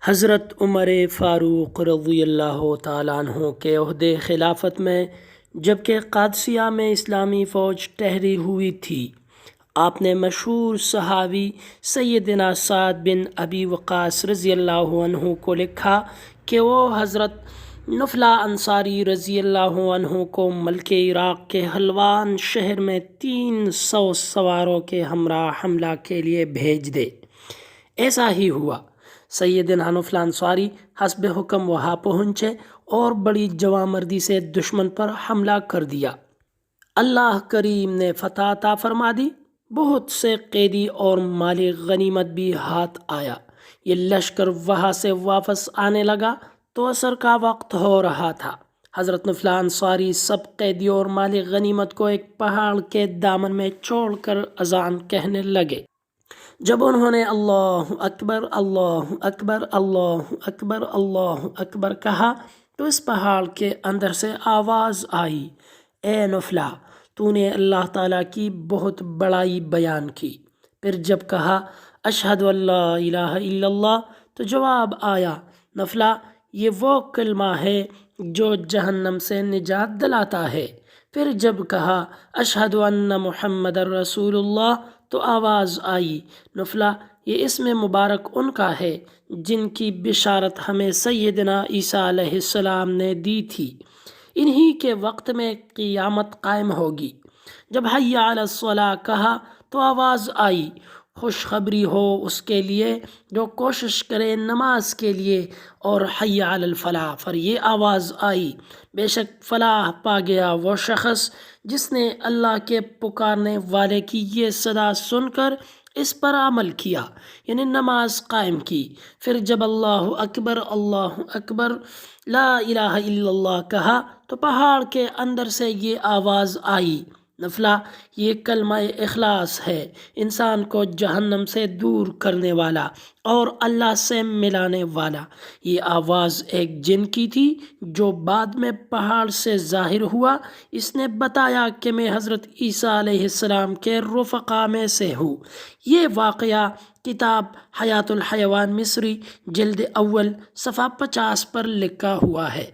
حضرت عمر فاروق رضی اللہ تعالیٰ عنہ کے عہدِ خلافت میں جبکہ قادسیہ میں اسلامی فوج ٹھہری ہوئی تھی، آپ نے مشہور صحابی سیدنا سعد بن ابی وقاص رضی اللہ عنہ کو لکھا کہ وہ حضرت نفلہ انصاری رضی اللہ عنہ کو ملک عراق کے حلوان شہر میں 300 سواروں کے ہمراہ حملہ کے لیے بھیج دے۔ ایسا ہی ہوا۔ سیدنا نفلہ انصاری حسب حکم وہاں پہنچے اور بڑی جوانمردی سے دشمن پر حملہ کر دیا۔ اللہ کریم نے فتح عطا فرما دی، بہت سے قیدی اور مال غنیمت بھی ہاتھ آیا۔ یہ لشکر وہاں سے واپس آنے لگا تو عصر کا وقت ہو رہا تھا۔ حضرت نفلہ انصاری سب قیدیوں اور مال غنیمت کو ایک پہاڑ کے دامن میں چھوڑ کر اذان کہنے لگے۔ جب انہوں نے اللہ اکبر اللہ اکبر اللہ اکبر اللہ اکبر کہا تو اس پہاڑ کے اندر سے آواز آئی، اے نفلہ، تو نے اللہ تعالیٰ کی بہت بڑائی بیان کی۔ پھر جب کہا اشہد ان لا الہ الا اللہ تو جواب آیا، نفلہ، یہ وہ کلمہ ہے جو جہنم سے نجات دلاتا ہے۔ پھر جب کہا اشہد ان محمد رسول اللہ تو آواز آئی، نفلہ، یہ اسم مبارک ان کا ہے جن کی بشارت ہمیں سیدنا عیسیٰ علیہ السلام نے دی تھی، انہی کے وقت میں قیامت قائم ہوگی۔ جب حی علی الصلاۃ کہا تو آواز آئی، خوشخبری ہو اس کے لیے جو کوشش کرے نماز کے لیے، اور حی علی الفلاح پر یہ آواز آئی، بے شک فلاح پا گیا وہ شخص جس نے اللہ کے پکارنے والے کی یہ صدا سن کر اس پر عمل کیا، یعنی نماز قائم کی۔ پھر جب اللہ اکبر لا الہ الا اللہ کہا تو پہاڑ کے اندر سے یہ آواز آئی، نفلہ، یہ کلمہ اخلاص ہے، انسان کو جہنم سے دور کرنے والا اور اللہ سے ملانے والا۔ یہ آواز ایک جن کی تھی جو بعد میں پہاڑ سے ظاہر ہوا۔ اس نے بتایا کہ میں حضرت عیسیٰ علیہ السلام کے رفقا میں سے ہوں۔ یہ واقعہ کتاب حیات الحیوان مصری جلد اول صفحہ 50 پر لکھا ہوا ہے۔